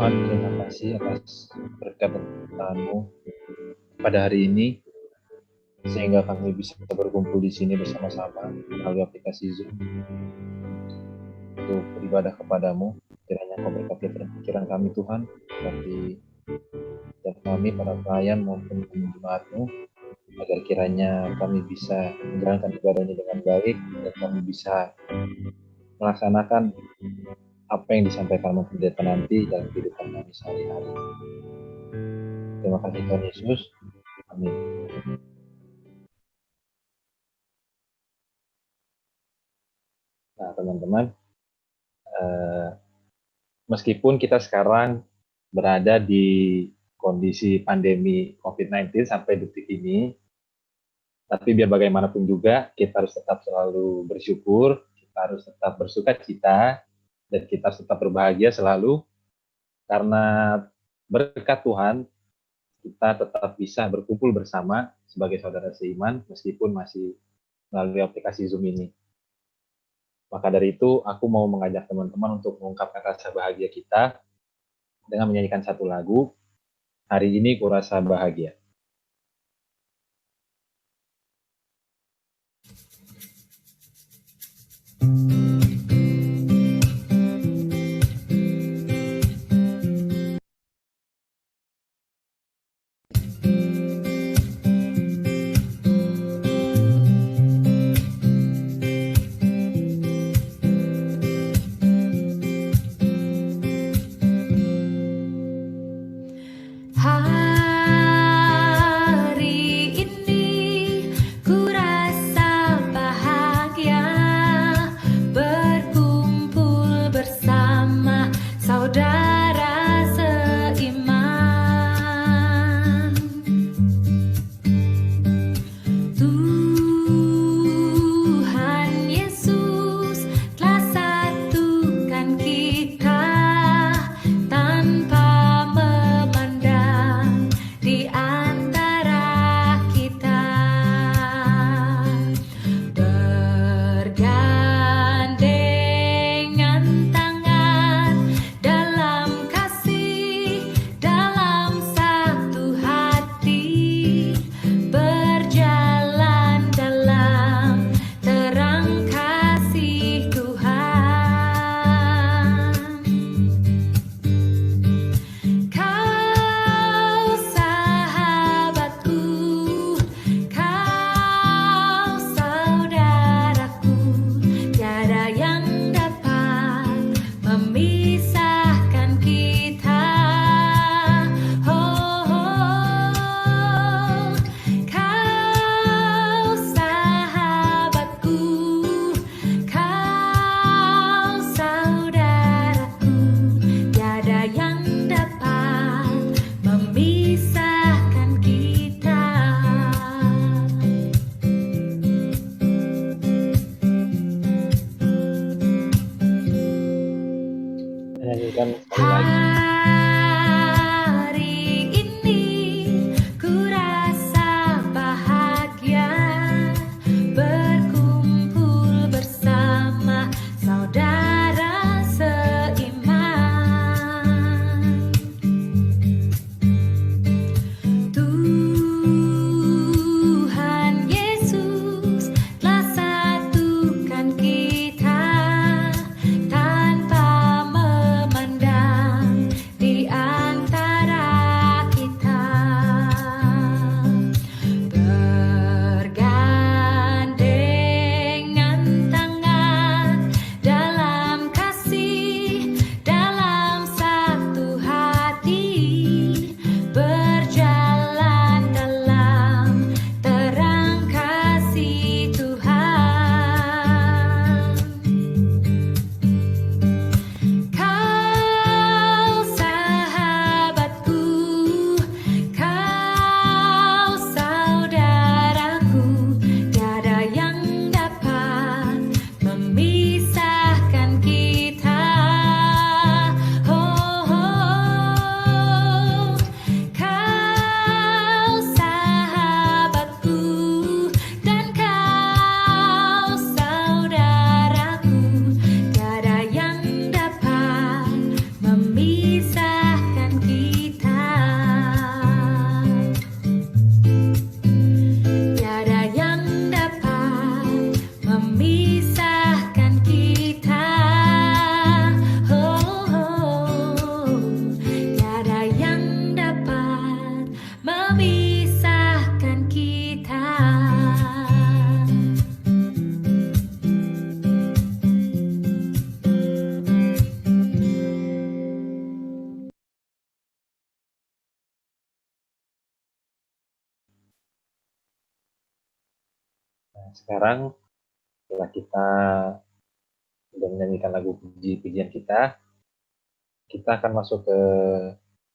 Tuhan, terima kasih atas berkat dan penyertaan-Mu pada hari ini, sehingga kami bisa berkumpul di sini bersama-sama melalui aplikasi Zoom untuk beribadah kepadamu. Kiranya Kau berkati pikiran kami Tuhan, berkati setiap kami para pelayan maupun jemaat-Mu, agar kiranya kami bisa menjalankan ibadah ini dengan baik dan kami bisa melaksanakan apa yang disampaikan pendeta nanti dalam kehidupan kami sehari-hari. Terima kasih Tuhan Yesus. Amin. Nah, teman-teman, meskipun kita sekarang berada di kondisi pandemi COVID-19 sampai detik ini, tapi biar bagaimanapun juga kita harus tetap selalu bersyukur, kita harus tetap bersuka cita, dan kita harus tetap berbahagia selalu, karena berkat Tuhan kita tetap bisa berkumpul bersama sebagai saudara seiman meskipun masih melalui aplikasi Zoom ini. Maka dari itu, aku mau mengajak teman-teman untuk mengungkapkan rasa bahagia kita dengan menyanyikan satu lagu, Hari Ini Kurasa Bahagia. Sekarang setelah kita sudah menyanyikan lagu pujian kita akan masuk ke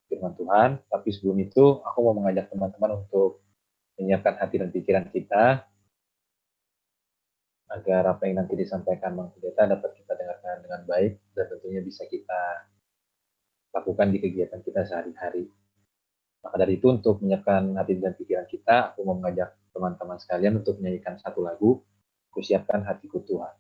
firman Tuhan. Tapi sebelum itu, aku mau mengajak teman-teman untuk menyiapkan hati dan pikiran kita agar apa yang nanti disampaikan Bang Pendeta dapat kita dengarkan dengan baik dan tentunya bisa kita lakukan di kegiatan kita sehari-hari. Maka dari itu, untuk menyiapkan hati dan pikiran kita, aku mau mengajak teman-teman sekalian untuk menyanyikan satu lagu, Kusiapkan Hatiku Tuhan.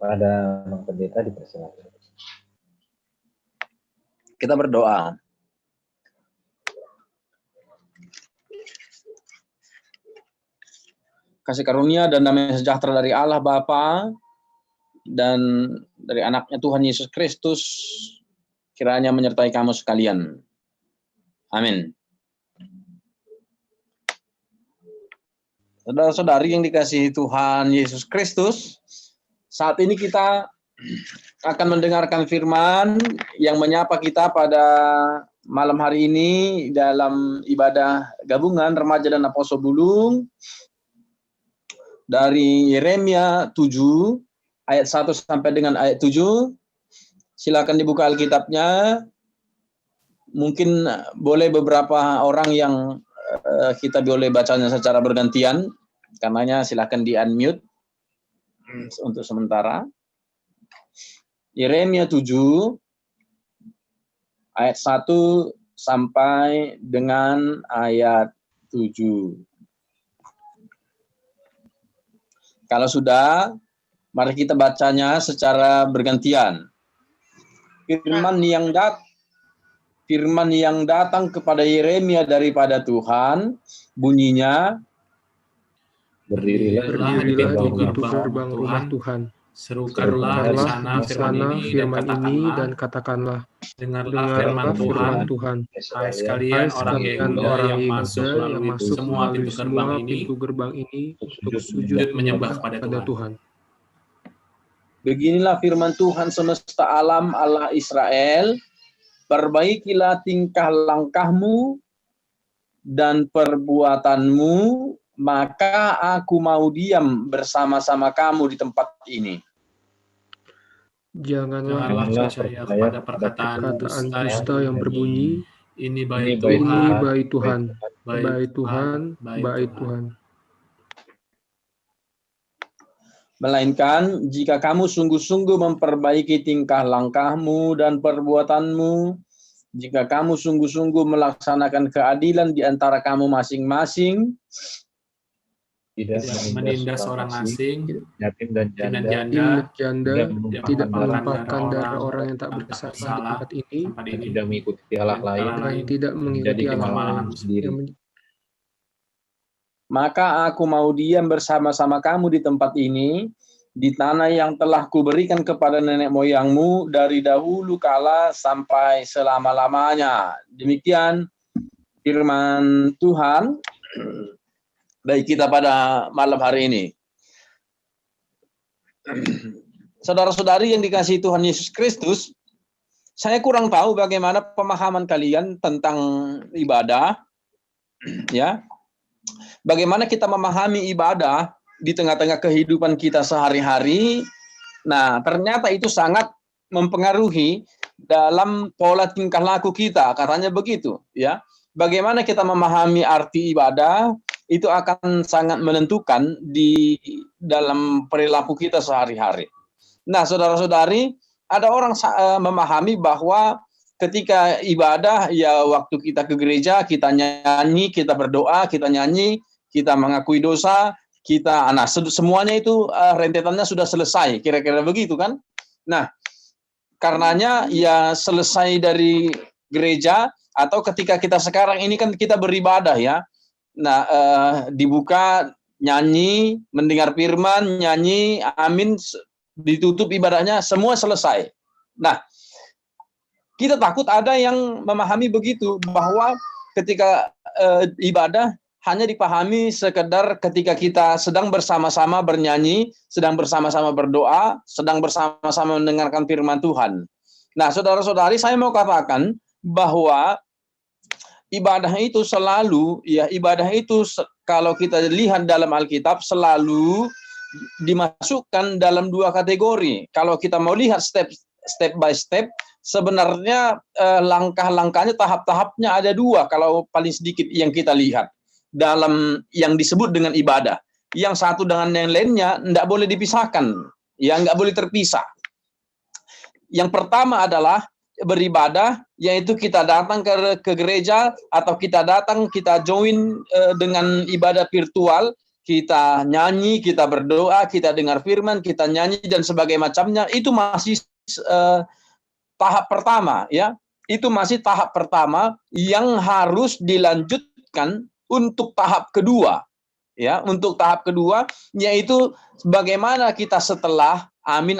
Kepada Bang Pendeta dipersilakan. Kita berdoa. Kasih karunia dan damai sejahtera dari Allah Bapa dan dari anaknya Tuhan Yesus Kristus kiranya menyertai kamu sekalian. Amin. Saudara-saudari yang dikasihi Tuhan Yesus Kristus, saat ini kita akan mendengarkan firman yang menyapa kita pada malam hari ini dalam ibadah gabungan Remaja dan Apostol Bulung dari Yeremia 7 ayat 1 sampai dengan ayat 7. Silakan dibuka Alkitabnya. Mungkin boleh beberapa orang yang kita boleh bacanya secara bergantian. Karenanya silakan di-unmute untuk sementara. Yeremia 7 ayat 1 sampai dengan ayat 7. Kalau sudah, mari kita bacanya secara bergantian. Firman yang datang kepada Yeremia daripada Tuhan, bunyinya, Berdirilah di pintu gerbang rumah Tuhan. Serukanlah di sana firman ini dan katakanlah, dengarlah firman Tuhan. Hai sekalian orang Yehuda yang masuk melalui semua pintu gerbang ini untuk sujud menyembah pada Tuhan. beginilah firman Tuhan semesta alam, Allah Israel, perbaikilah tingkah langkahmu dan perbuatanmu, maka aku mau diam bersama-sama kamu di tempat ini. Janganlah percaya pada perkataan dusta yang berbunyi, ini bait Tuhan, bait Tuhan. Melainkan jika kamu sungguh-sungguh memperbaiki tingkah langkahmu dan perbuatanmu, jika kamu sungguh-sungguh melaksanakan keadilan di antara kamu masing-masing, tidak menindas orang asing, yatim dan janda, tidak menumpahkan darah orang yang tak bersalah di tempat ini, tidak mengikuti Allah lain, dan tidak mengikuti Allah lain. maka aku mau diam bersama-sama kamu di tempat ini, di tanah yang telah kuberikan kepada nenek moyangmu dari dahulu kala sampai selama-lamanya. Demikian firman Tuhan bagi kita pada malam hari ini. Saudara-saudari yang dikasihi Tuhan Yesus Kristus, saya kurang tahu bagaimana pemahaman kalian tentang ibadah, ya. Bagaimana kita memahami ibadah di tengah-tengah kehidupan kita sehari-hari. Nah, ternyata itu sangat mempengaruhi dalam pola tingkah laku kita, katanya begitu, ya. Bagaimana kita memahami arti ibadah itu akan sangat menentukan di dalam perilaku kita sehari-hari. Nah, saudara-saudari, ada orang memahami bahwa ketika ibadah, ya waktu kita ke gereja, kita nyanyi, kita berdoa, kita nyanyi, kita mengakui dosa, semuanya itu rentetannya sudah selesai, kira-kira begitu kan? Nah, karenanya ya selesai dari gereja, atau ketika kita sekarang ini kan kita beribadah ya. Nah, dibuka, nyanyi, mendengar firman, nyanyi, amin, ditutup ibadahnya, semua selesai. Nah, kita takut ada yang memahami begitu, bahwa ketika ibadah hanya dipahami sekedar ketika kita sedang bersama-sama bernyanyi, sedang bersama-sama berdoa, sedang bersama-sama mendengarkan firman Tuhan. Nah, saudara-saudari, saya mau katakan bahwa ibadah itu selalu, ya ibadah itu kalau kita lihat dalam Alkitab selalu dimasukkan dalam dua kategori. Kalau kita mau lihat step by step, sebenarnya langkah-langkahnya, tahap-tahapnya ada dua kalau paling sedikit yang kita lihat dalam yang disebut dengan ibadah. Yang satu dengan yang lainnya tidak boleh dipisahkan, ya nggak boleh terpisah. Yang pertama adalah beribadah, yaitu kita datang ke gereja, atau kita join dengan ibadah virtual, kita nyanyi, kita berdoa, kita dengar firman, kita nyanyi dan sebagainya macamnya. Itu masih tahap pertama, ya. Itu masih tahap pertama yang harus dilanjutkan untuk tahap kedua, ya. Untuk tahap kedua, yaitu bagaimana kita setelah amin,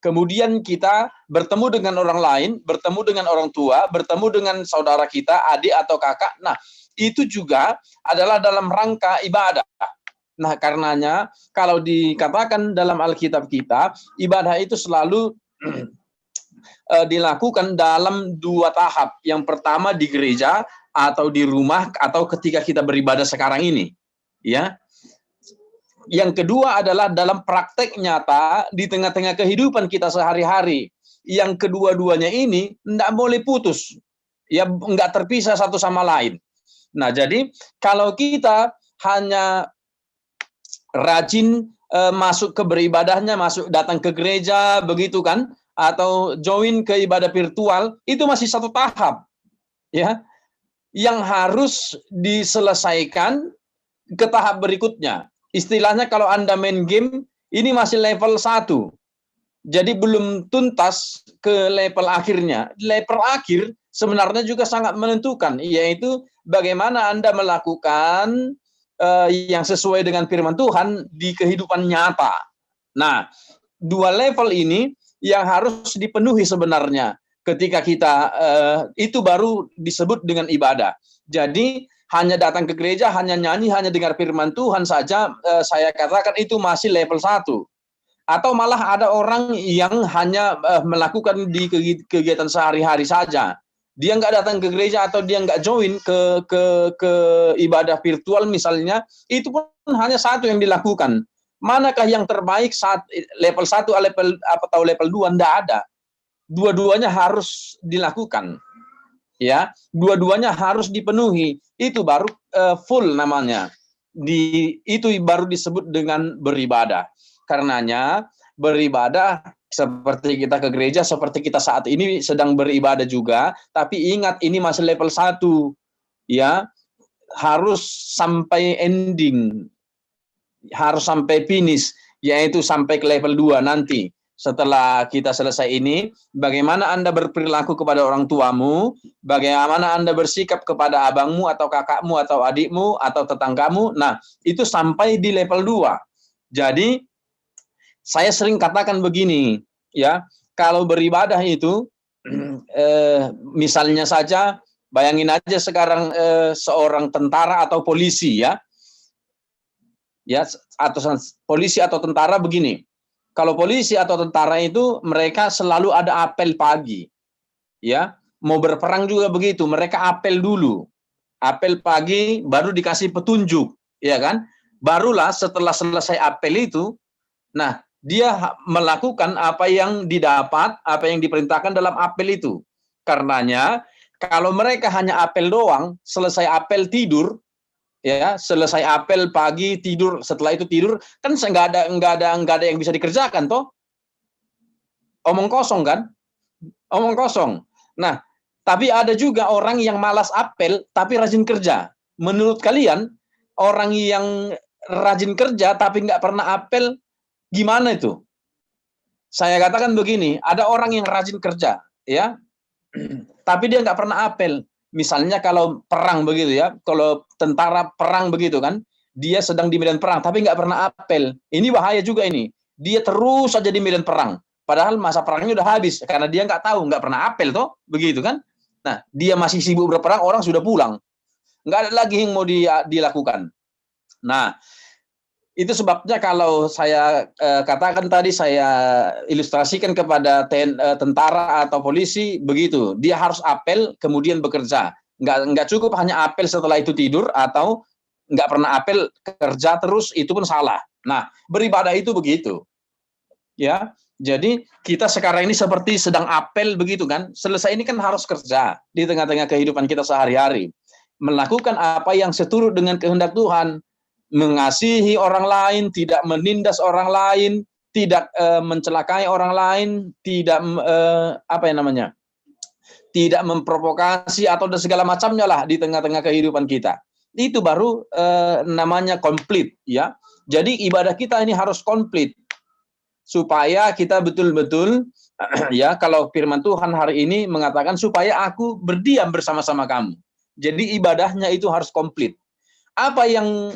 kemudian kita bertemu dengan orang lain, bertemu dengan orang tua, bertemu dengan saudara kita, adik atau kakak. Nah, itu juga adalah dalam rangka ibadah. Nah, karenanya kalau dikatakan dalam Alkitab kita, ibadah itu selalu dilakukan dalam dua tahap. Yang pertama di gereja atau di rumah atau ketika kita beribadah sekarang ini, ya. Yang kedua adalah dalam praktek nyata di tengah-tengah kehidupan kita sehari-hari. Yang kedua-duanya ini tidak boleh putus, ya, nggak terpisah satu sama lain. Nah, jadi kalau kita hanya rajin masuk ke beribadahnya, datang ke gereja begitu kan, atau join ke ibadah virtual, itu masih satu tahap. ya, yang harus diselesaikan ke tahap berikutnya. Istilahnya kalau Anda main game, ini masih level 1. Jadi belum tuntas ke level akhirnya. Level akhir sebenarnya juga sangat menentukan, yaitu bagaimana Anda melakukan yang sesuai dengan firman Tuhan di kehidupan nyata. Nah, 2 level ini yang harus dipenuhi sebenarnya ketika kita itu baru disebut dengan ibadah. Jadi hanya datang ke gereja, hanya nyanyi, hanya dengar firman Tuhan saja, saya katakan itu masih level 1. Atau malah ada orang yang hanya melakukan di kegiatan sehari-hari saja. Dia nggak datang ke gereja atau dia nggak join ke ibadah virtual misalnya, itu pun hanya satu yang dilakukan. Manakah yang terbaik saat level 1 atau level 2? Nggak ada. Dua-duanya harus dilakukan. Ya, dua-duanya harus dipenuhi. Itu baru full namanya. Itu baru disebut dengan beribadah. Karenanya beribadah seperti kita ke gereja, seperti kita saat ini sedang beribadah juga, tapi ingat ini masih level 1. Ya, harus sampai ending. Harus sampai finish, yaitu sampai ke level 2 nanti. Setelah kita selesai ini, bagaimana Anda berperilaku kepada orang tuamu, bagaimana Anda bersikap kepada abangmu atau kakakmu atau adikmu atau tetanggamu. Nah, itu sampai di level 2. Jadi saya sering katakan begini, ya, kalau beribadah itu, misalnya saja, bayangin aja sekarang seorang tentara atau polisi, ya, atau polisi atau tentara begini. Kalau polisi atau tentara itu mereka selalu ada apel pagi, ya, mau berperang juga begitu, mereka apel dulu, apel pagi, baru dikasih petunjuk, ya kan? Barulah setelah selesai apel itu, nah, dia melakukan apa yang didapat, apa yang diperintahkan dalam apel itu. Karenanya, kalau mereka hanya apel doang, selesai apel tidur, ya, selesai apel pagi tidur, setelah itu tidur, kan nggak ada yang bisa dikerjakan, toh? Omong kosong kan? Omong kosong. Nah, tapi ada juga orang yang malas apel, tapi rajin kerja. Menurut kalian, orang yang rajin kerja tapi nggak pernah apel, gimana itu? Saya katakan begini, ada orang yang rajin kerja, ya, tapi dia nggak pernah apel. Misalnya kalau perang begitu, ya, kalau tentara perang begitu kan, dia sedang di medan perang, tapi nggak pernah apel. Ini bahaya juga ini. Dia terus saja di medan perang, padahal masa perangnya udah habis, karena dia nggak tahu, nggak pernah apel, toh, begitu kan? Nah, dia masih sibuk berperang, orang sudah pulang, nggak ada lagi yang mau dilakukan. Nah, itu sebabnya kalau saya katakan tadi, saya ilustrasikan kepada tentara atau polisi begitu, dia harus apel kemudian bekerja. Nggak cukup hanya apel setelah itu tidur, atau nggak pernah apel kerja terus, itu pun salah. Nah, beribadah itu begitu, ya. Jadi kita sekarang ini seperti sedang apel begitu kan, selesai ini kan harus kerja di tengah-tengah kehidupan kita sehari-hari, melakukan apa yang seturut dengan kehendak Tuhan, mengasihi orang lain, tidak menindas orang lain, tidak mencelakai orang lain, tidak tidak memprovokasi atau segala macamnya lah di tengah-tengah kehidupan kita. Itu baru namanya komplit, ya. Jadi ibadah kita ini harus komplit supaya kita betul-betul ya, kalau firman Tuhan hari ini mengatakan supaya aku berdiam bersama-sama kamu. Jadi ibadahnya itu harus komplit. Apa yang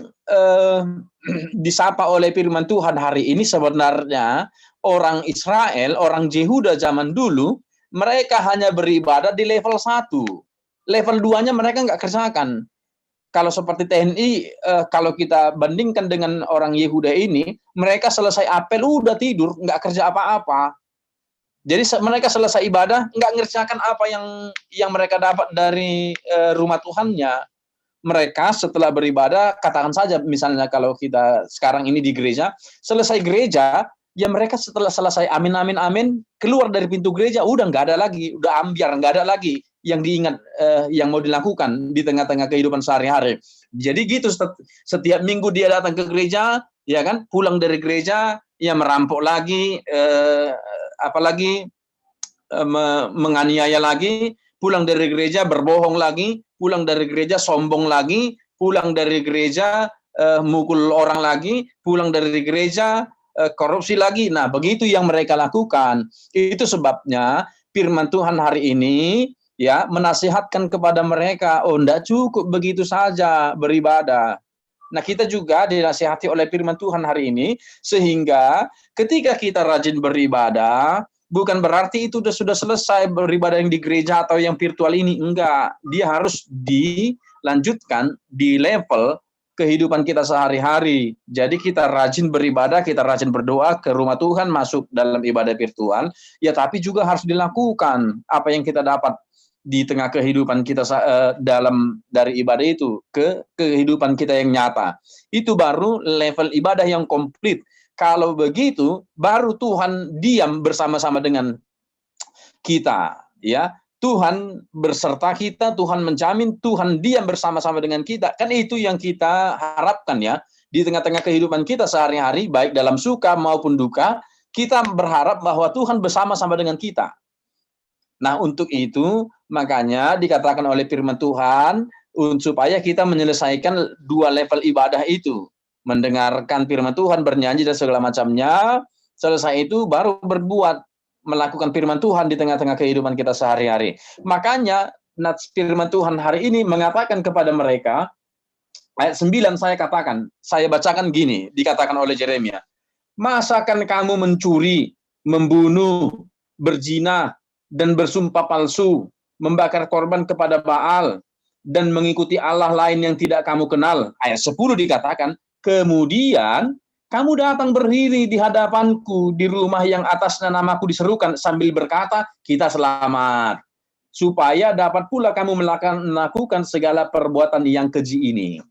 disapa oleh firman Tuhan hari ini sebenarnya orang Israel, orang Yehuda zaman dulu, mereka hanya beribadah di level 1. Level 2-nya mereka nggak kerjakan. Kalau seperti TNI, kalau kita bandingkan dengan orang Yehuda ini, mereka selesai apel udah tidur, nggak kerja apa-apa. Jadi mereka selesai ibadah, nggak ngerjakan apa yang mereka dapat dari rumah Tuhannya. Mereka setelah beribadah, katakan saja misalnya kalau kita sekarang ini di gereja, selesai gereja, ya mereka setelah selesai amin amin amin, keluar dari pintu gereja, udah nggak ada lagi, udah ambiar, nggak ada lagi yang diingat, yang mau dilakukan di tengah-tengah kehidupan sehari-hari. Jadi gitu, setiap minggu dia datang ke gereja, ya kan, pulang dari gereja, ya merampok lagi, apalagi menganiaya lagi, pulang dari gereja berbohong lagi, pulang dari gereja sombong lagi, pulang dari gereja mukul orang lagi, pulang dari gereja korupsi lagi. Nah, begitu yang mereka lakukan. Itu sebabnya firman Tuhan hari ini ya menasihatkan kepada mereka, oh enggak cukup begitu saja beribadah. Nah, kita juga dinasihati oleh firman Tuhan hari ini, sehingga ketika kita rajin beribadah, bukan berarti itu sudah selesai beribadah yang di gereja atau yang virtual ini. Enggak, dia harus dilanjutkan di level kehidupan kita sehari-hari. Jadi kita rajin beribadah, kita rajin berdoa ke rumah Tuhan, masuk dalam ibadah virtual, ya tapi juga harus dilakukan apa yang kita dapat di tengah kehidupan kita dalam dari ibadah itu ke kehidupan kita yang nyata. Itu baru level ibadah yang komplit. Kalau begitu, baru Tuhan diam bersama-sama dengan kita, ya. Tuhan berserta kita, Tuhan menjamin, Tuhan diam bersama-sama dengan kita. Kan itu yang kita harapkan ya. Di tengah-tengah kehidupan kita sehari-hari, baik dalam suka maupun duka, kita berharap bahwa Tuhan bersama-sama dengan kita. Nah, untuk itu, makanya dikatakan oleh firman Tuhan, supaya kita menyelesaikan dua level ibadah itu. Mendengarkan firman Tuhan, bernyanyi dan segala macamnya, selesai itu baru berbuat, melakukan firman Tuhan di tengah-tengah kehidupan kita sehari-hari. Makanya, firman Tuhan hari ini mengatakan kepada mereka, ayat 9 saya bacakan gini, dikatakan oleh Yeremia, masakan kamu mencuri, membunuh, berzina, dan bersumpah palsu, membakar korban kepada Baal, dan mengikuti Allah lain yang tidak kamu kenal. Ayat 10 dikatakan, kemudian kamu datang berdiri di hadapanku di rumah yang atasnya namaku diserukan sambil berkata, kita selamat. Supaya dapat pula kamu melakukan segala perbuatan yang keji ini.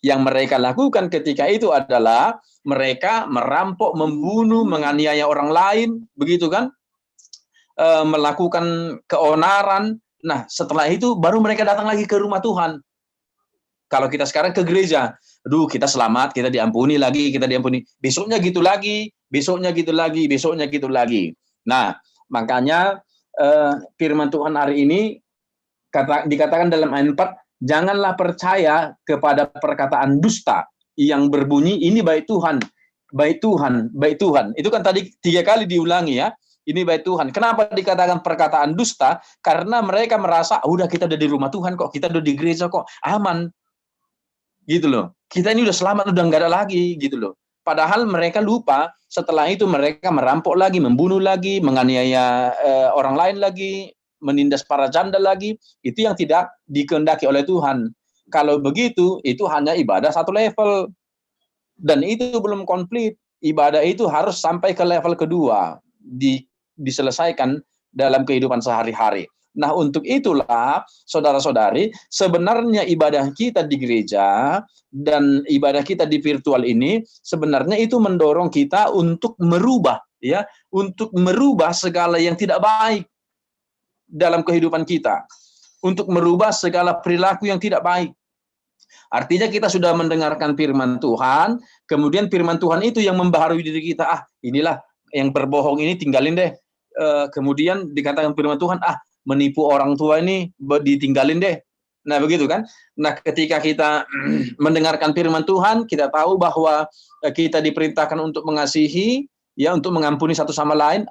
Yang mereka lakukan ketika itu adalah mereka merampok, membunuh, menganiaya orang lain, begitu kan? Melakukan keonaran. Nah, setelah itu baru mereka datang lagi ke rumah Tuhan. Kalau kita sekarang ke gereja, aduh kita selamat, kita diampuni lagi, kita diampuni. Besoknya gitu lagi, besoknya gitu lagi, besoknya gitu lagi. Nah, makanya firman Tuhan hari ini dikatakan dalam ayat 4, janganlah percaya kepada perkataan dusta yang berbunyi, ini baik Tuhan, baik Tuhan, baik Tuhan. Itu kan tadi 3 kali diulangi ya. Ini baik Tuhan. Kenapa dikatakan perkataan dusta? Karena mereka merasa, udah kita udah di rumah Tuhan kok, kita udah di gereja kok, aman. Gitu loh. Kita ini udah selamat, udah nggak ada lagi, gitu loh. Padahal mereka lupa, setelah itu mereka merampok lagi, membunuh lagi, menganiaya orang lain lagi, menindas para janda lagi. Itu yang tidak dikehendaki oleh Tuhan. Kalau begitu, itu hanya ibadah satu level. Dan itu belum komplit. Ibadah itu harus sampai ke level kedua. Diselesaikan dalam kehidupan sehari-hari. Nah, untuk itulah, saudara-saudari, sebenarnya ibadah kita di gereja dan ibadah kita di virtual ini, sebenarnya itu mendorong kita untuk merubah, ya, untuk merubah segala yang tidak baik dalam kehidupan kita, untuk merubah segala perilaku yang tidak baik. Artinya kita sudah mendengarkan firman Tuhan, kemudian firman Tuhan itu yang membaharui diri kita, inilah yang berbohong ini tinggalin deh. Kemudian dikatakan firman Tuhan, menipu orang tua ini ditinggalin deh. Nah, begitu kan? Nah, ketika kita mendengarkan firman Tuhan, kita tahu bahwa kita diperintahkan untuk mengasihi, ya, untuk mengampuni satu sama lain.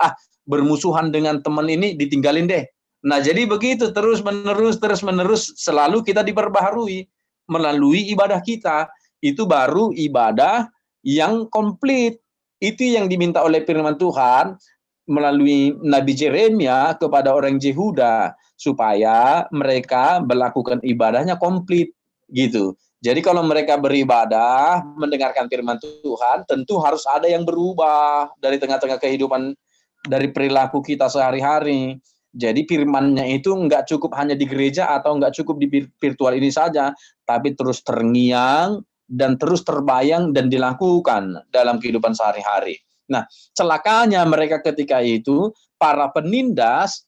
Bermusuhan dengan teman ini ditinggalin deh. Nah, jadi begitu terus menerus selalu kita diperbaharui melalui ibadah kita. Itu baru ibadah yang komplit. Itu yang diminta oleh firman Tuhan melalui Nabi Yeremia kepada orang Yehuda, supaya mereka melakukan ibadahnya komplit gitu. Jadi kalau mereka beribadah, mendengarkan firman Tuhan, tentu harus ada yang berubah dari tengah-tengah kehidupan, dari perilaku kita sehari-hari. Jadi firman-Nya itu nggak cukup hanya di gereja atau nggak cukup di virtual ini saja, tapi terus terngiang dan terus terbayang dan dilakukan dalam kehidupan sehari-hari. Nah, celakanya mereka ketika itu, para penindas,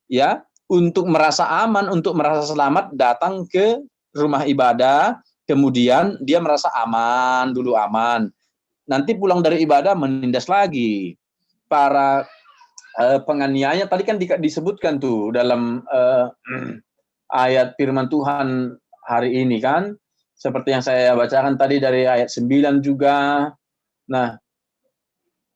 ya, untuk merasa aman, untuk merasa selamat, datang ke rumah ibadah, kemudian dia merasa aman, nanti pulang dari ibadah menindas lagi. Para penganiaya tadi kan disebutkan tuh dalam ayat firman Tuhan hari ini kan, seperti yang saya bacakan tadi dari ayat 9 juga. Nah,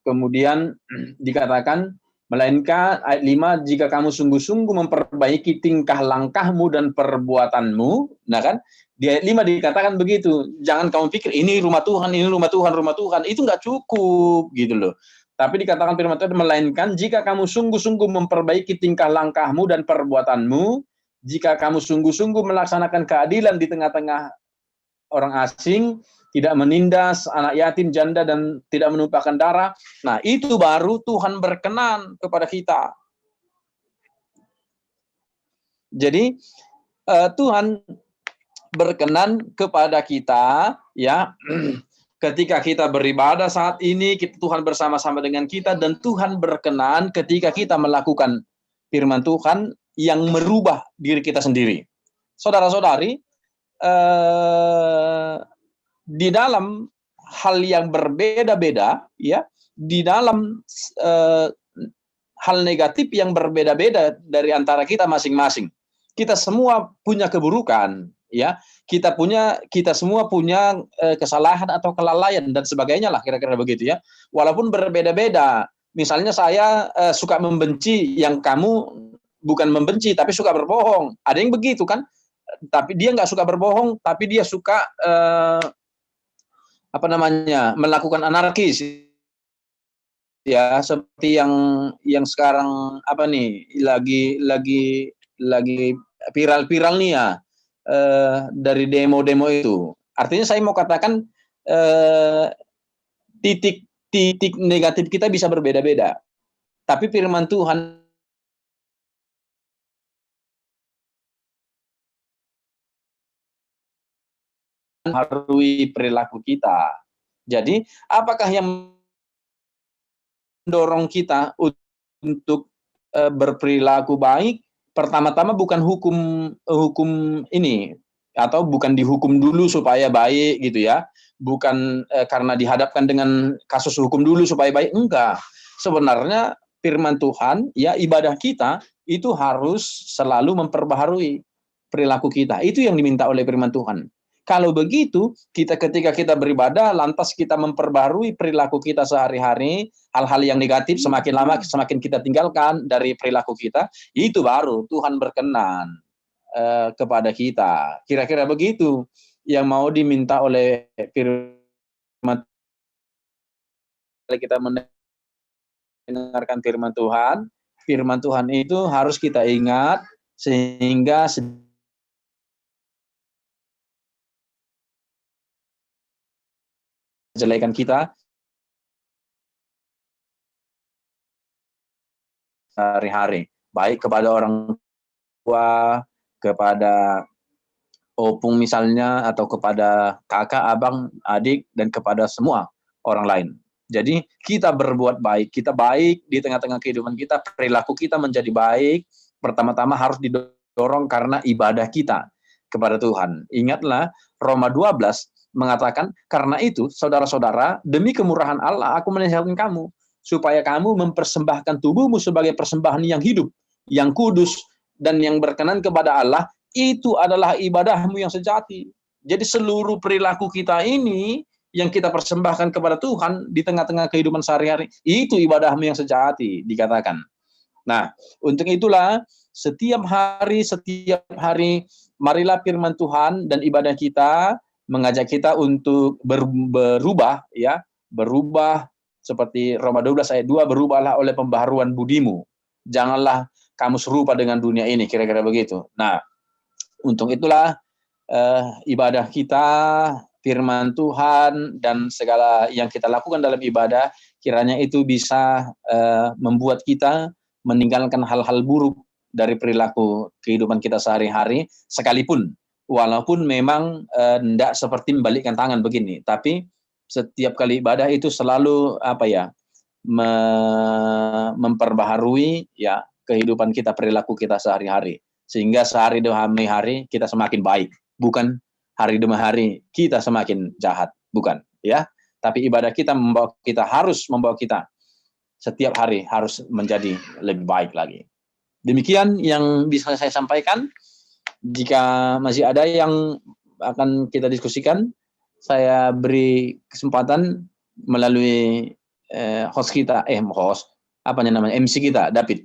kemudian dikatakan, melainkan ayat 5, jika kamu sungguh-sungguh memperbaiki tingkah langkahmu dan perbuatanmu, nah kan, di ayat 5 dikatakan begitu, jangan kamu pikir ini rumah Tuhan, itu nggak cukup, gitu loh. Tapi dikatakan firman Tuhan, melainkan jika kamu sungguh-sungguh memperbaiki tingkah langkahmu dan perbuatanmu, jika kamu sungguh-sungguh melaksanakan keadilan di tengah-tengah orang asing, tidak menindas anak yatim, janda, dan tidak menumpahkan darah. Nah, itu baru Tuhan berkenan kepada kita. Jadi Tuhan berkenan kepada kita, ya, ketika kita beribadah saat ini, Tuhan bersama-sama dengan kita, dan Tuhan berkenan ketika kita melakukan firman Tuhan yang merubah diri kita sendiri. Saudara-saudari, di dalam hal yang berbeda-beda, ya, di dalam hal negatif yang berbeda-beda dari antara kita masing-masing. Kita semua punya keburukan, ya. Kita semua punya kesalahan atau kelalaian dan sebagainya lah, kira-kira begitu ya. Walaupun berbeda-beda. Misalnya saya suka membenci, yang kamu bukan membenci tapi suka berbohong. Ada yang begitu kan? Tapi dia nggak suka berbohong, tapi dia suka melakukan anarkis, ya, seperti yang sekarang lagi viral nih ya, dari demo-demo itu. Artinya saya mau katakan titik negatif kita bisa berbeda-beda, tapi firman Tuhan mempengaruhi perilaku kita. Jadi, apakah yang mendorong kita untuk berperilaku baik? Pertama-tama bukan hukum ini, atau bukan dihukum dulu supaya baik gitu ya. Bukan karena dihadapkan dengan kasus hukum dulu supaya baik, enggak. Sebenarnya firman Tuhan, ya, ibadah kita itu harus selalu memperbaharui perilaku kita. Itu yang diminta oleh firman Tuhan. Kalau begitu, ketika kita beribadah, lantas kita memperbarui perilaku kita sehari-hari, hal-hal yang negatif semakin lama semakin kita tinggalkan dari perilaku kita, itu baru Tuhan berkenan kepada kita. Kira-kira begitu yang mau diminta oleh firman. Kita mendengarkan firman Tuhan itu harus kita ingat, sehingga kejelekan kita sehari-hari, baik kepada orang tua, kepada opung misalnya, atau kepada kakak, abang, adik, dan kepada semua orang lain. Jadi kita berbuat baik, kita baik di tengah-tengah kehidupan kita, perilaku kita menjadi baik, pertama-tama harus didorong karena ibadah kita kepada Tuhan. Ingatlah Roma 12 mengatakan, karena itu saudara-saudara, demi kemurahan Allah aku menasihatkan kamu supaya kamu mempersembahkan tubuhmu sebagai persembahan yang hidup, yang kudus, dan yang berkenan kepada Allah. Itu adalah ibadahmu yang sejati. Jadi seluruh perilaku kita ini yang kita persembahkan kepada Tuhan di tengah-tengah kehidupan sehari-hari, itu ibadahmu yang sejati, dikatakan. Nah, untuk itulah setiap hari marilah firman Tuhan dan ibadah kita mengajak kita untuk berubah, ya, berubah seperti Roma 12 ayat 2, berubahlah oleh pembaharuan budimu. Janganlah kamu serupa dengan dunia ini, kira-kira begitu. Nah, untuk itulah ibadah kita, firman Tuhan, dan segala yang kita lakukan dalam ibadah, kiranya itu bisa membuat kita meninggalkan hal-hal buruk dari perilaku kehidupan kita sehari-hari, sekalipun walaupun memang tidak seperti membalikkan tangan begini, tapi setiap kali ibadah itu selalu memperbaharui, ya, kehidupan kita, perilaku kita sehari-hari, sehingga sehari demi hari kita semakin baik, bukan hari demi hari kita semakin jahat, bukan, ya. Tapi ibadah kita harus membawa kita setiap hari harus menjadi lebih baik lagi. Demikian yang bisa saya sampaikan. Jika masih ada yang akan kita diskusikan, saya beri kesempatan melalui host kita, MC kita, David.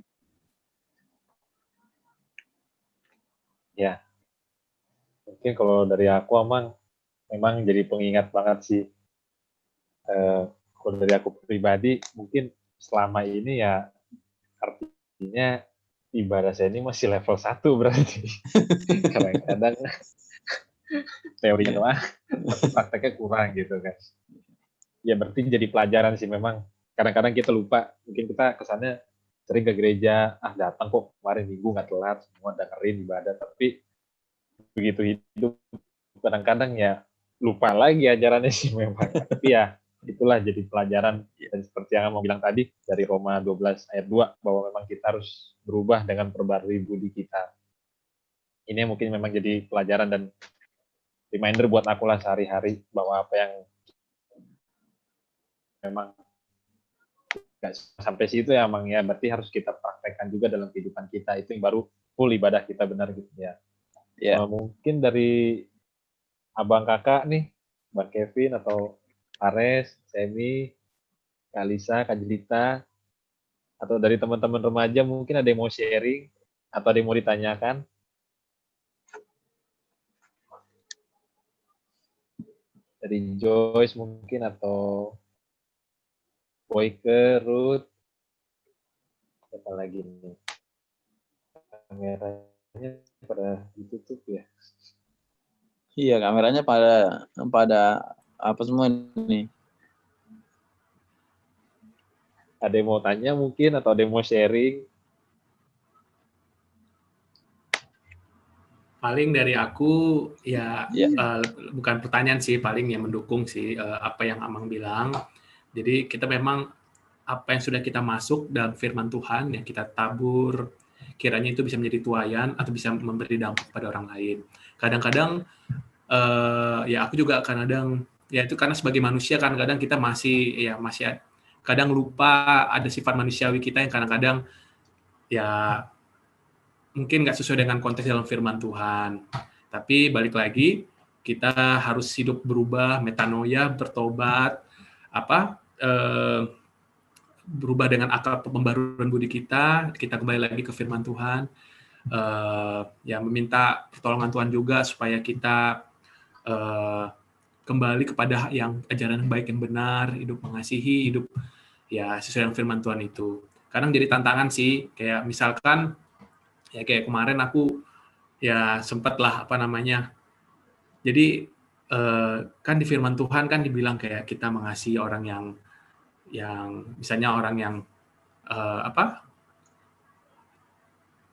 Ya, mungkin kalau dari aku memang jadi pengingat banget sih. Kalau dari aku pribadi, mungkin selama ini ya artinya ibadah saya ini masih level 1 berarti. Kadang-kadang teorinya doang, tapi prakteknya kurang gitu kan. Ya berarti jadi pelajaran sih memang. Kadang-kadang kita lupa, mungkin kita kesannya sering ke gereja, datang kok kemarin minggu nggak telat, semua dengerin ibadah, tapi begitu hidup kadang-kadang ya lupa lagi ajarannya sih memang. Tapi ya itulah jadi pelajaran, dan seperti yang mau bilang tadi dari Roma 12 ayat 2 bahwa memang kita harus berubah dengan perbarui budi kita. Ini mungkin memang jadi pelajaran dan reminder buat aku lah sehari-hari bahwa apa yang memang nggak sampai situ ya emang ya berarti harus kita praktekkan juga dalam kehidupan kita, itu yang baru full ibadah kita benar gitu ya. Mungkin dari abang kakak nih, Bang Kevin atau Ares, Semi, Kalisa, Kak Jelita, atau dari teman-teman remaja mungkin ada yang mau sharing atau ada yang mau ditanyakan. Dari Joyce mungkin atau Boyke, Ruth, apa lagi nih? Kameranya pada ditutup ya? Iya, kameranya pada apa semua ini? Ada yang mau tanya mungkin atau ada yang mau sharing? Paling dari aku ya. Bukan pertanyaan sih, paling yang mendukung sih apa yang Amang bilang. Jadi kita memang apa yang sudah kita masuk dalam firman Tuhan yang kita tabur, kiranya itu bisa menjadi tuayan atau bisa memberi dampak pada orang lain. Kadang-kadang ya aku juga kadang ya itu karena sebagai manusia kan kadang kita masih kadang lupa ada sifat manusiawi kita yang kadang-kadang ya mungkin nggak sesuai dengan konteks dalam firman Tuhan. Tapi balik lagi, kita harus hidup berubah, metanoia, bertobat, berubah dengan akal pembaruan budi kita kembali lagi ke firman Tuhan, ya meminta pertolongan Tuhan juga supaya kita kembali kepada yang ajaran baik yang benar, hidup mengasihi, hidup ya sesuai dengan firman Tuhan itu. Kadang jadi tantangan sih, kayak misalkan ya kayak kemarin aku ya sempatlah jadi kan di firman Tuhan kan dibilang kayak kita mengasihi orang yang misalnya orang yang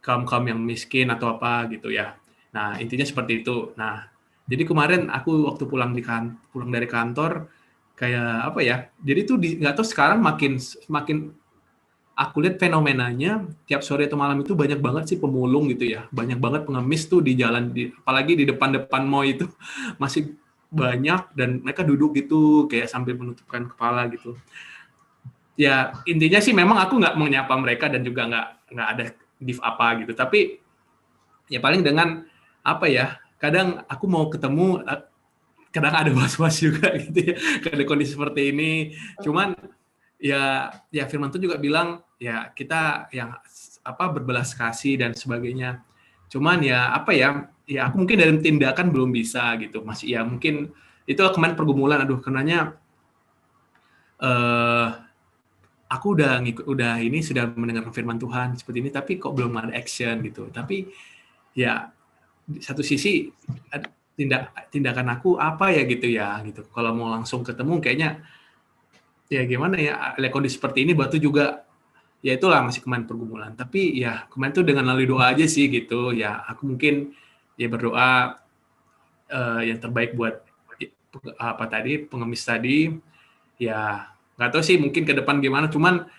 kaum yang miskin atau apa gitu ya. Nah intinya seperti itu. Nah jadi kemarin aku waktu pulang dari kantor kayak jadi tuh nggak tahu sekarang makin aku lihat fenomenanya tiap sore atau malam itu banyak banget sih pemulung gitu ya, banyak banget pengemis tuh di jalan, apalagi di depan mall itu masih banyak, dan mereka duduk gitu kayak sambil menutupkan kepala gitu. Ya intinya sih memang aku nggak menyapa mereka dan juga nggak ada give apa gitu, tapi ya paling dengan kadang aku mau ketemu, kadang ada was-was juga gitu ya, ada kondisi seperti ini. Cuman ya firman Tuhan juga bilang ya kita yang berbelas kasih dan sebagainya. Cuman ya aku mungkin dari tindakan belum bisa gitu, masih ya mungkin itu kemarin pergumulan, karenanya aku udah sudah mendengarkan firman Tuhan seperti ini, tapi kok belum ada action gitu. Tapi ya di satu sisi tindakan aku apa ya gitu ya gitu. Kalau mau langsung ketemu kayaknya ya gimana ya, kondisi seperti ini batu juga ya itulah masih kemarin pergumulan. Tapi ya kemarin tuh dengan melalui doa aja sih gitu ya, aku mungkin ya berdoa yang terbaik buat pengemis tadi ya, nggak tahu sih mungkin ke depan gimana, cuman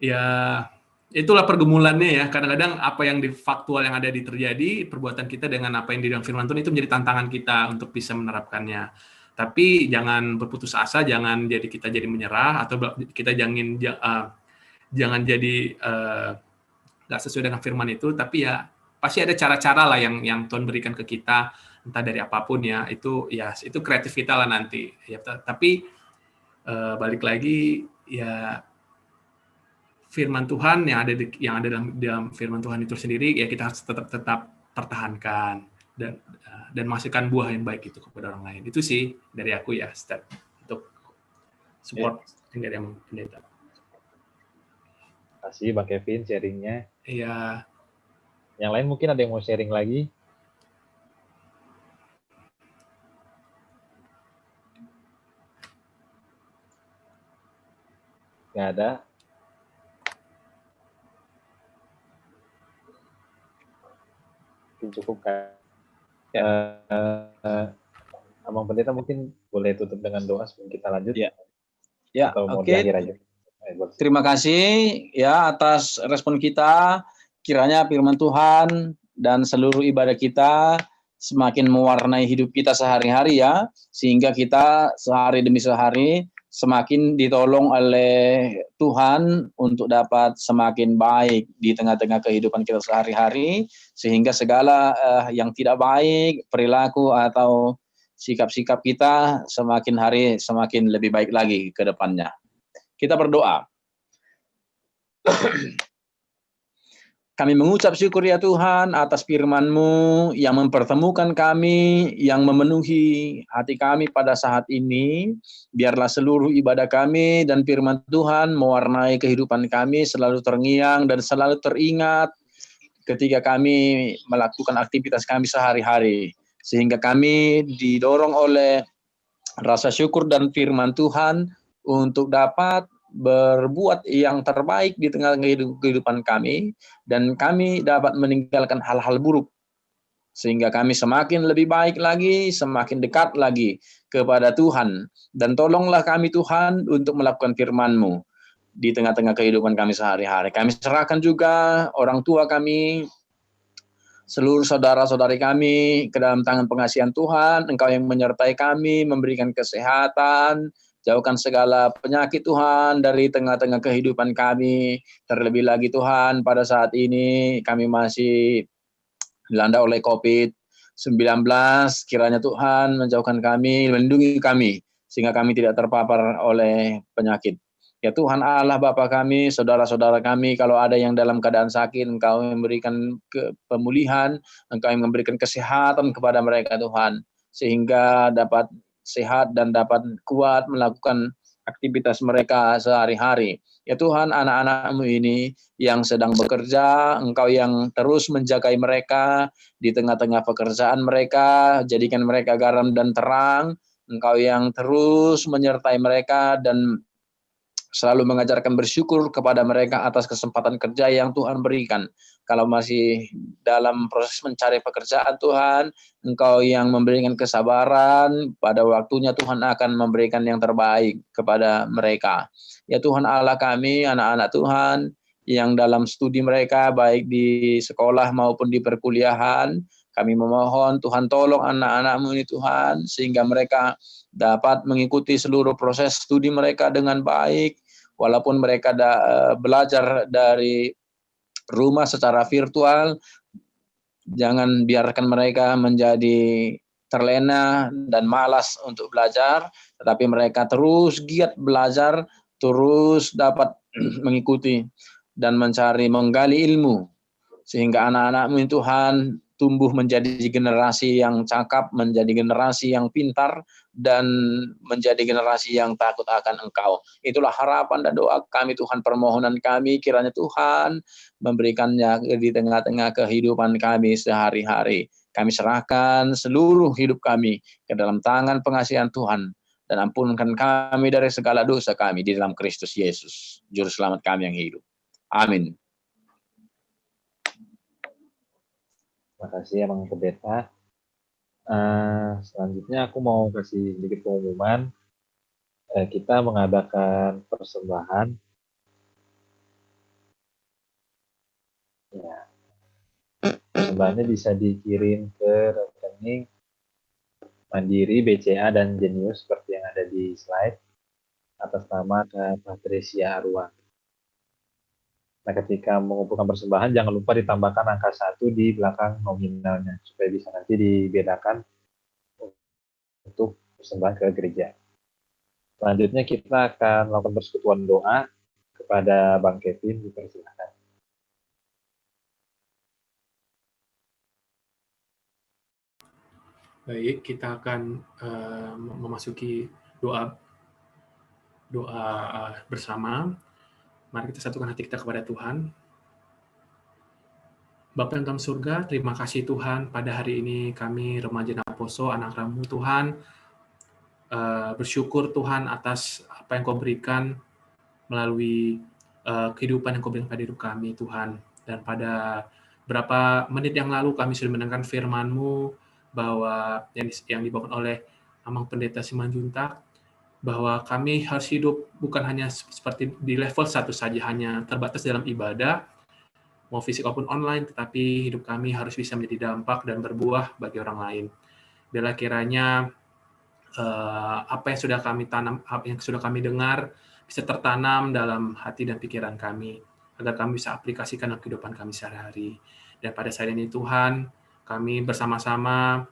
ya itulah pergumulannya ya, kadang-kadang apa yang di faktual yang ada terjadi perbuatan kita dengan apa yang di dalam firman Tuhan itu menjadi tantangan kita untuk bisa menerapkannya. Tapi jangan berputus asa, jangan kita jadi menyerah, atau kita jangan jangan jadi nggak sesuai dengan firman itu, tapi ya pasti ada cara-cara lah yang Tuhan berikan ke kita, entah dari apapun ya, itu kreatif kita lah nanti. Ya, tapi balik lagi ya, firman Tuhan yang ada dalam firman Tuhan itu sendiri ya kita harus tetap pertahankan dan menghasilkan buah yang baik itu kepada orang lain. Itu sih dari aku ya, step untuk support dari yang pendeta. Terima kasih Bang Kevin sharingnya. Iya. Yang lain mungkin ada yang mau sharing lagi? Nggak ada? Mungkin cukup kan? Abang Pendeta mungkin boleh tutup dengan doa sebelum kita lanjut. Ya, atau mau oke. di akhir aja. Terima kasih ya atas respon kita. Kiranya firman Tuhan dan seluruh ibadah kita semakin mewarnai hidup kita sehari-hari ya, sehingga kita sehari demi sehari semakin ditolong oleh Tuhan untuk dapat semakin baik di tengah-tengah kehidupan kita sehari-hari, sehingga segala yang tidak baik, perilaku atau sikap-sikap kita semakin hari semakin lebih baik lagi ke depannya. Kita berdoa. Kami mengucap syukur ya Tuhan atas firman-Mu yang mempertemukan kami, yang memenuhi hati kami pada saat ini. Biarlah seluruh ibadah kami dan firman Tuhan mewarnai kehidupan kami selalu terngiang dan selalu teringat ketika kami melakukan aktivitas kami sehari-hari. Sehingga kami didorong oleh rasa syukur dan firman Tuhan untuk dapat berbuat yang terbaik di tengah kehidupan kami, dan kami dapat meninggalkan hal-hal buruk, sehingga kami semakin lebih baik lagi, semakin dekat lagi kepada Tuhan. Dan tolonglah kami Tuhan untuk melakukan firman-Mu di tengah-tengah kehidupan kami sehari-hari. Kami serahkan juga orang tua kami, seluruh saudara-saudari kami ke dalam tangan pengasihan Tuhan. Engkau yang menyertai kami, memberikan kesehatan, jauhkan segala penyakit Tuhan dari tengah-tengah kehidupan kami. Terlebih lagi Tuhan, pada saat ini kami masih dilanda oleh COVID-19. Kiranya Tuhan menjauhkan kami, melindungi kami, sehingga kami tidak terpapar oleh penyakit. Ya Tuhan Allah Bapa kami, saudara-saudara kami, kalau ada yang dalam keadaan sakit, Engkau memberikan pemulihan, Engkau yang memberikan kesehatan kepada mereka Tuhan, sehingga dapat sehat dan dapat kuat melakukan aktivitas mereka sehari-hari. Ya Tuhan, anak-anak-Mu ini yang sedang bekerja, Engkau yang terus menjagai mereka di tengah-tengah pekerjaan mereka, jadikan mereka garam dan terang. Engkau yang terus menyertai mereka dan selalu mengajarkan bersyukur kepada mereka atas kesempatan kerja yang Tuhan berikan. Kalau masih dalam proses mencari pekerjaan Tuhan, Engkau yang memberikan kesabaran, pada waktunya Tuhan akan memberikan yang terbaik kepada mereka. Ya Tuhan Allah kami, anak-anak Tuhan, yang dalam studi mereka, baik di sekolah maupun di perkuliahan, kami memohon Tuhan tolong anak-anak-Mu ini Tuhan, sehingga mereka dapat mengikuti seluruh proses studi mereka dengan baik, walaupun mereka belajar dari rumah secara virtual. Jangan biarkan mereka menjadi terlena dan malas untuk belajar, tetapi mereka terus giat belajar, terus dapat mengikuti dan menggali ilmu, sehingga anak-anak-Mu Tuhan tumbuh menjadi generasi yang cakap, menjadi generasi yang pintar, dan menjadi generasi yang takut akan Engkau. Itulah harapan dan doa kami Tuhan, permohonan kami, kiranya Tuhan memberikannya di tengah-tengah kehidupan kami sehari-hari. Kami serahkan seluruh hidup kami ke dalam tangan pengasihan Tuhan, dan ampunkan kami dari segala dosa kami di dalam Kristus Yesus, Juru Selamat kami yang hidup. Amin. Terima kasih Abang Pendeta. Selanjutnya aku mau kasih sedikit pengumuman. Kita mengadakan persembahan. Ya. Persembahannya bisa dikirim ke rekening Mandiri, BCA, dan Jenius seperti yang ada di slide atas nama Kak Patricia Arwan. Nah, ketika mengumpulkan persembahan, jangan lupa ditambahkan angka 1 di belakang nominalnya, supaya bisa nanti dibedakan untuk persembahan ke gereja. Selanjutnya kita akan melakukan persekutuan doa kepada Bang Kevin, dipersilakan. Baik, kita akan memasuki doa bersama. Mari kita satukan hati kita kepada Tuhan. Bapa yang dalam surga, terima kasih Tuhan, pada hari ini kami remaja Naposo, anak Ramu Tuhan, bersyukur Tuhan atas apa yang Kau berikan melalui kehidupan yang Kau berikan pada hidup kami Tuhan. Dan pada beberapa menit yang lalu kami sudah mendengarkan firman-Mu bahwa yang dibawakan oleh Amang Pendeta Simanjuntak, bahwa kami harus hidup bukan hanya seperti di level satu saja, hanya terbatas dalam ibadah, mau fisik maupun online, tetapi hidup kami harus bisa menjadi dampak dan berbuah bagi orang lain. Bila kiranya apa yang sudah kami tanam, apa yang sudah kami dengar, bisa tertanam dalam hati dan pikiran kami, agar kami bisa aplikasikan dalam kehidupan kami sehari-hari. Dan pada saat ini Tuhan, kami bersama-sama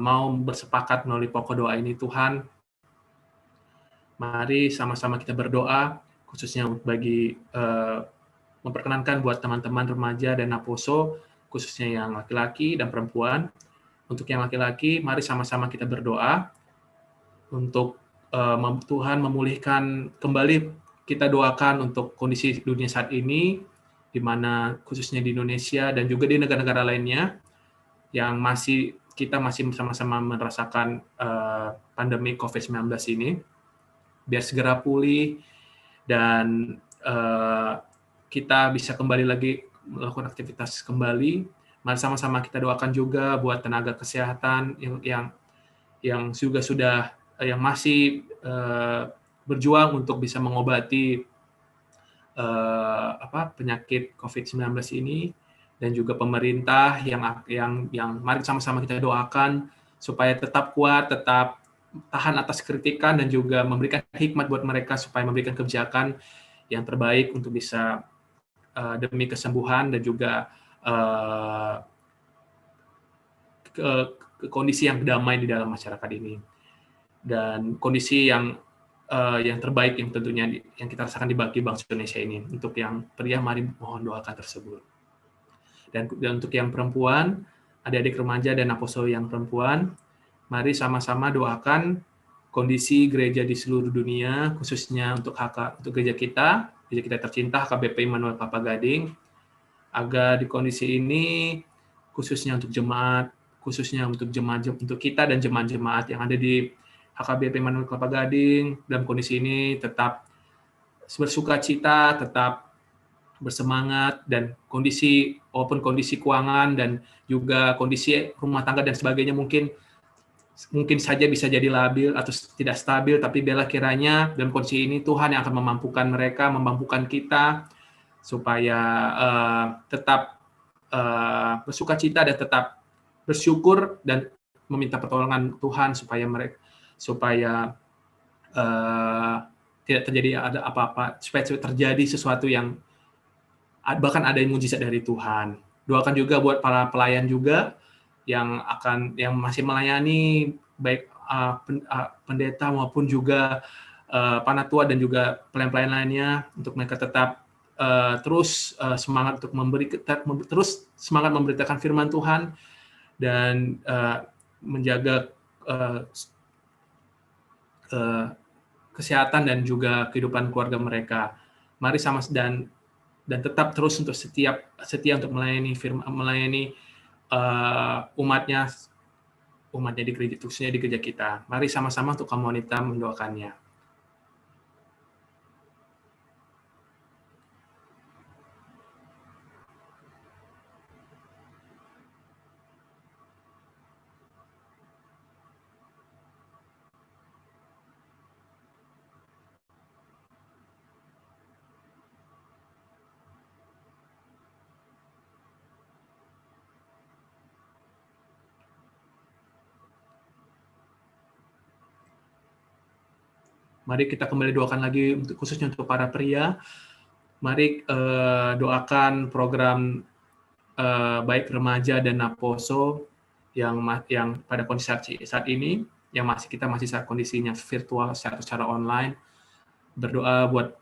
mau bersepakat melalui pokok doa ini Tuhan. Mari sama-sama kita berdoa, khususnya bagi memperkenankan buat teman-teman remaja dan Naposo, khususnya yang laki-laki dan perempuan. Untuk yang laki-laki, mari sama-sama kita berdoa untuk Tuhan memulihkan kembali. Kita doakan untuk kondisi dunia saat ini, di mana khususnya di Indonesia dan juga di negara-negara lainnya, yang kita masih sama-sama merasakan pandemi COVID-19 ini, biar segera pulih dan kita bisa kembali lagi melakukan aktivitas kembali. Mari sama-sama kita doakan juga buat tenaga kesehatan yang juga sudah yang masih berjuang untuk bisa mengobati penyakit COVID-19 ini, dan juga pemerintah yang mari sama-sama kita doakan supaya tetap kuat, tetap tahan atas kritikan, dan juga memberikan hikmat buat mereka supaya memberikan kebijakan yang terbaik untuk bisa demi kesembuhan dan juga kondisi yang damai di dalam masyarakat ini, dan kondisi yang terbaik yang tentunya yang kita rasakan di bagi bangsa Indonesia ini. Untuk yang pria, mari mohon doakan tersebut. Dan untuk yang perempuan, adik-adik remaja dan apostol yang perempuan, mari sama-sama doakan kondisi gereja di seluruh dunia, khususnya untuk gereja kita tercinta, HKBP Immanuel Kelapa Gading, agar di kondisi ini, khususnya untuk kita dan jemaat-jemaat yang ada di HKBP Immanuel Kelapa Gading, dalam kondisi ini tetap bersukacita, tetap bersemangat, dan walaupun kondisi keuangan dan juga kondisi rumah tangga dan sebagainya mungkin saja bisa jadi labil atau tidak stabil, tapi bila kiranya dalam kondisi ini Tuhan yang akan memampukan kita supaya tetap bersukacita dan tetap bersyukur dan meminta pertolongan Tuhan supaya tidak terjadi ada apa-apa, supaya terjadi sesuatu yang bahkan ada yang mujizat dari Tuhan. Doakan juga buat para pelayan juga yang masih melayani, baik pendeta maupun juga panatua dan juga pelayan-pelayan lainnya, untuk mereka tetap terus semangat untuk terus semangat memberitakan firman Tuhan dan menjaga kesehatan dan juga kehidupan keluarga mereka. Mari dan tetap terus untuk setia untuk melayani umatnya di gereja, khususnya di gereja kita. Mari sama-sama untuk kaum wanita mendoakannya. Mari kita kembali doakan lagi khususnya untuk para pria, Mari doakan program baik remaja dan Naposo yang pada kondisi saat ini, yang kita masih saat kondisinya virtual secara online. Berdoa buat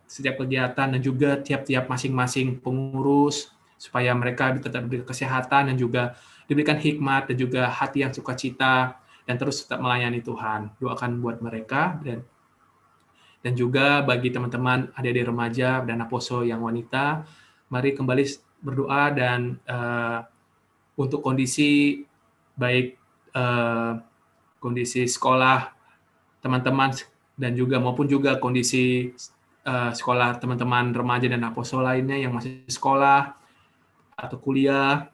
setiap kegiatan dan juga tiap-tiap masing-masing pengurus supaya mereka tetap diberi kesehatan dan juga diberikan hikmat dan juga hati yang sukacita dan terus tetap melayani Tuhan. Doakan buat mereka dan juga bagi teman-teman adik-adik remaja dan Aposo yang wanita, mari kembali berdoa dan untuk kondisi baik kondisi sekolah teman-teman dan juga maupun juga kondisi sekolah teman-teman remaja dan Aposo lainnya yang masih sekolah atau kuliah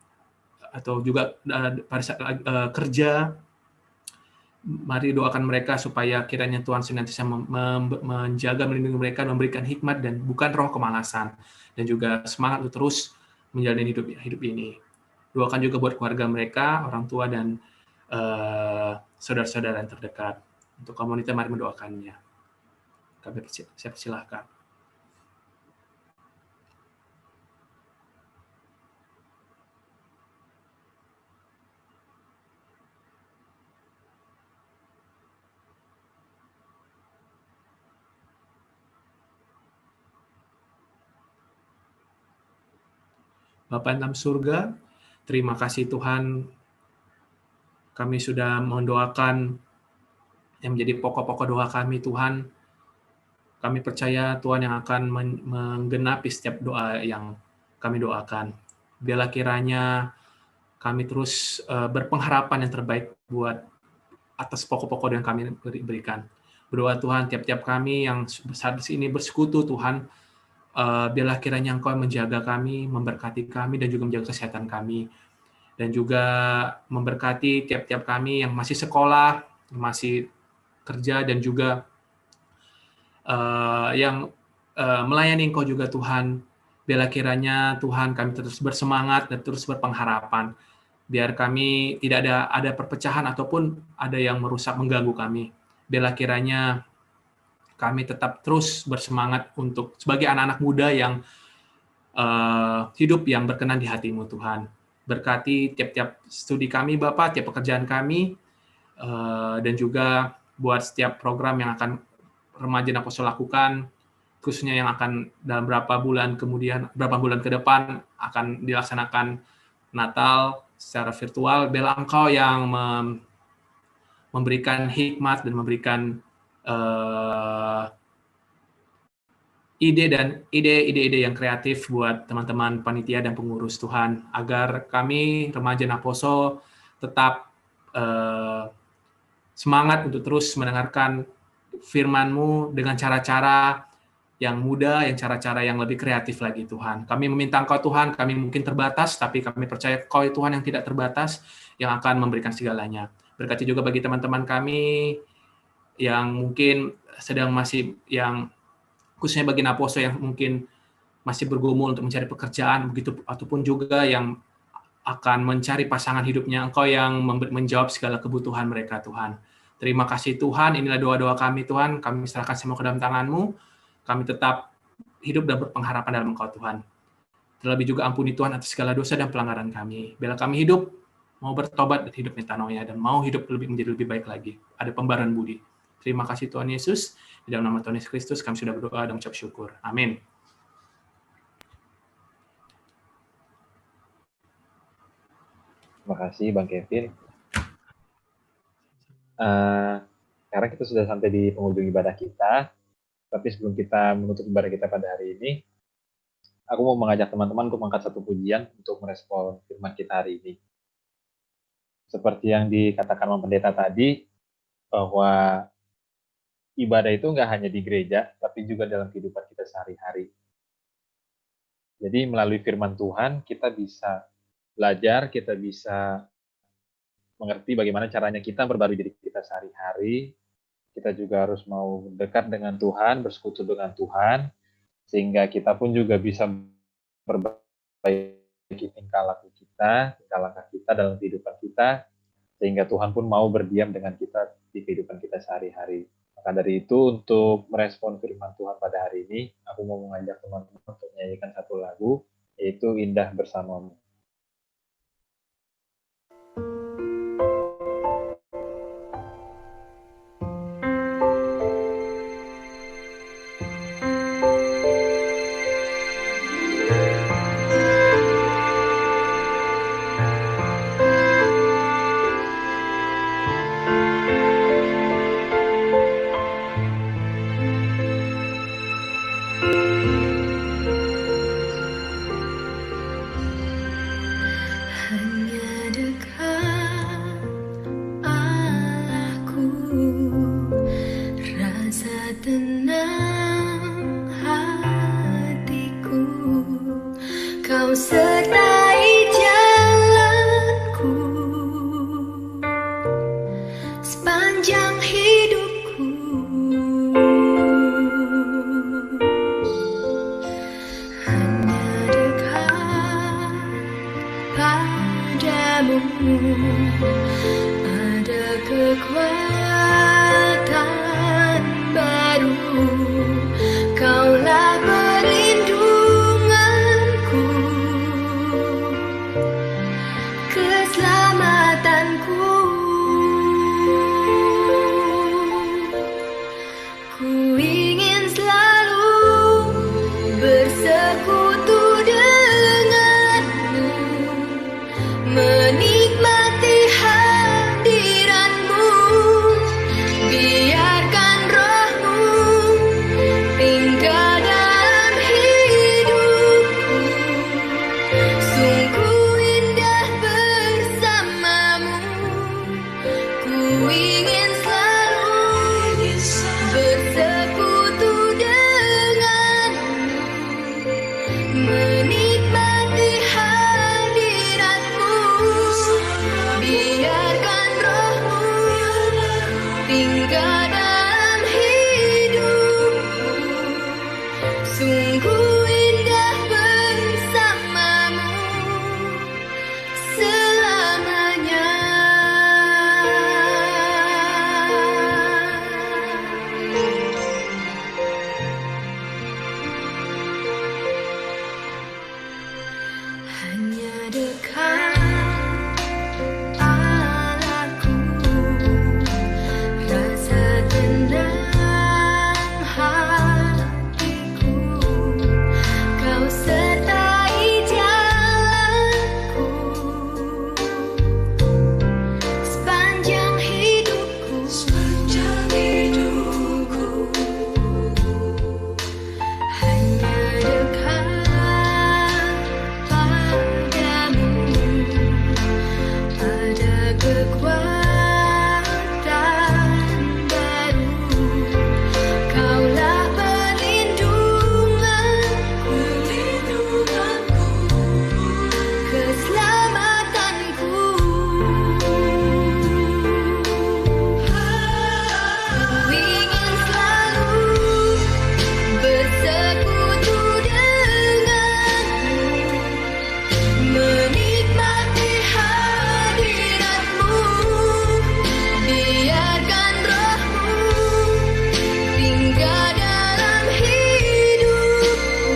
atau juga pada saat kerja. Mari doakan mereka supaya kiranya Tuhan senantiasa menjaga, melindungi mereka, memberikan hikmat dan bukan roh kemalasan, dan juga semangat untuk terus menjalani hidup ini. Doakan juga buat keluarga mereka, orang tua dan saudara-saudara yang terdekat. Untuk komunitas mari mendoakannya. Saya persilahkan. Bapa dalam surga, terima kasih Tuhan, kami sudah mendoakan yang menjadi pokok-pokok doa kami Tuhan. Kami percaya Tuhan yang akan menggenapi setiap doa yang kami doakan. Biarlah kiranya kami terus berpengharapan yang terbaik buat atas pokok-pokok yang kami berikan. Berdoa Tuhan, tiap-tiap kami yang saat ini bersekutu Tuhan, biarlah kiranya Engkau menjaga kami, memberkati kami, dan juga menjaga kesehatan kami. Dan juga memberkati tiap-tiap kami yang masih sekolah, masih kerja, dan juga yang melayani Engkau juga Tuhan. Biarlah kiranya Tuhan kami terus bersemangat dan terus berpengharapan. Biar kami tidak ada perpecahan ataupun ada yang merusak, mengganggu kami. Biarlah kiranya kami tetap terus bersemangat untuk sebagai anak-anak muda yang hidup yang berkenan di hati-Mu Tuhan. Berkati tiap-tiap studi kami Bapak, tiap pekerjaan kami, dan juga buat setiap program yang akan remaja dan Apostol lakukan, khususnya yang akan dalam beberapa bulan ke depan akan dilaksanakan Natal secara virtual. Biarlah Engkau yang memberikan hikmat dan memberikan ide-ide yang kreatif buat teman-teman panitia dan pengurus Tuhan, agar kami remaja Naposo tetap semangat untuk terus mendengarkan firman-Mu dengan cara-cara yang mudah, yang cara-cara yang lebih kreatif lagi Tuhan. Kami meminta Engkau Tuhan, kami mungkin terbatas, tapi kami percaya Engkau Tuhan yang tidak terbatas, yang akan memberikan segalanya. Berkati juga bagi teman-teman kami yang mungkin sedang masih, yang khususnya bagi Naposo yang mungkin masih bergumul untuk mencari pekerjaan, begitu ataupun juga yang akan mencari pasangan hidupnya, Engkau yang menjawab segala kebutuhan mereka Tuhan. Terima kasih Tuhan, inilah doa-doa kami Tuhan, kami serahkan semua ke dalam tangan-Mu. Kami tetap hidup dan berpengharapan dalam Engkau Tuhan. Terlebih juga ampuni Tuhan atas segala dosa dan pelanggaran kami. Bila kami hidup, mau bertobat dan hidup metanoia, dan mau hidup menjadi lebih baik lagi. Ada pembaruan budi. Terima kasih Tuhan Yesus. Di dalam nama Tuhan Yesus Kristus kami sudah berdoa dan mengucap syukur. Amin. Terima kasih Bang Kevin. Sekarang kita sudah sampai di penghujung ibadah kita. Tapi sebelum kita menutup ibadah kita pada hari ini, aku mau mengajak teman-teman untuk mengangkat satu pujian untuk merespon firman kita hari ini. Seperti yang dikatakan Bang Pendeta tadi, bahwa ibadah itu nggak hanya di gereja, tapi juga dalam kehidupan kita sehari-hari. Jadi melalui firman Tuhan, kita bisa belajar, kita bisa mengerti bagaimana caranya kita berbaru diri kita sehari-hari. Kita juga harus mau dekat dengan Tuhan, bersekutu dengan Tuhan, sehingga kita pun juga bisa perbaiki tingkah laku kita, tingkah langkah kita dalam kehidupan kita, sehingga Tuhan pun mau berdiam dengan kita di kehidupan kita sehari-hari. Maka dari itu, untuk merespon firman Tuhan pada hari ini, aku mau mengajak teman-teman untuk menyanyikan satu lagu, yaitu Indah Bersamamu. Kau sertai jalanku sepanjang hidupku. Hanya dekat padamu ada kekuatan baru. Kaulah perlindunganku, keselamatanku. Ku ingin selalu bersekutu denganmu, menikmati hadiratmu. Biarkan rohmu tinggal dalam hidupku. Sungguh indah bersamamu. Ku ingin selalu bersekutu denganmu, menikmati hadiratmu. Biarkan rohmu tinggal dalam hidupku. Sungguh indah bersamamu selamanya. Hanya dekat Allahku, rasa tenang hatiku. Kau sertai jalanku sepanjang hidupku. Hanya dekat padamu ada kekuatan baru. Kaulah perlindunganku, keselamatanku. Ku ingin selalu bersekutu denganmu, menikmati hadiratmu. Biarkan rohmu tinggal dalam hidupku.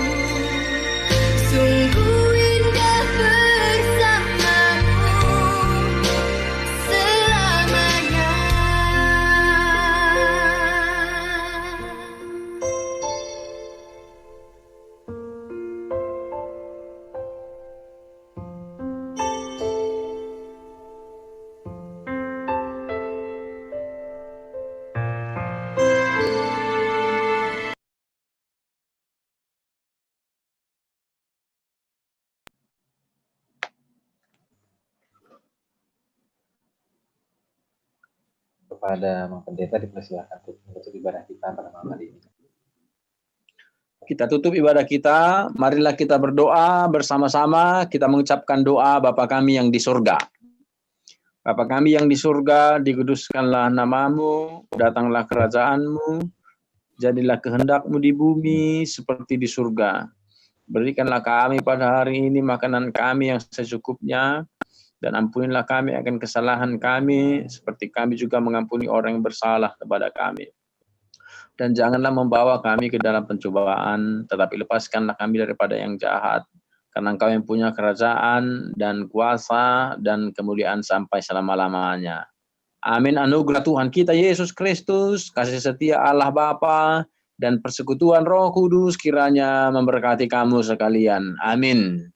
Sungguh indah bersamamu selamanya. Kepada Mang Pendeta dipersilakan untuk menutup ibadah kita pada malam hari ini. Kita tutup ibadah kita, marilah kita berdoa bersama-sama, kita mengucapkan doa Bapa kami yang di surga. Bapa kami yang di surga, dikuduskanlah namamu, datanglah kerajaanmu, jadilah kehendakmu di bumi seperti di surga. Berikanlah kami pada hari ini makanan kami yang secukupnya, dan ampunilah kami akan kesalahan kami, seperti kami juga mengampuni orang yang bersalah kepada kami. Dan janganlah membawa kami ke dalam pencobaan, tetapi lepaskanlah kami daripada yang jahat. Karena Engkau yang punya kerajaan dan kuasa dan kemuliaan sampai selama-lamanya. Amin. Anugerah Tuhan kita Yesus Kristus, kasih setia Allah Bapa, dan persekutuan Roh Kudus kiranya memberkati kamu sekalian. Amin.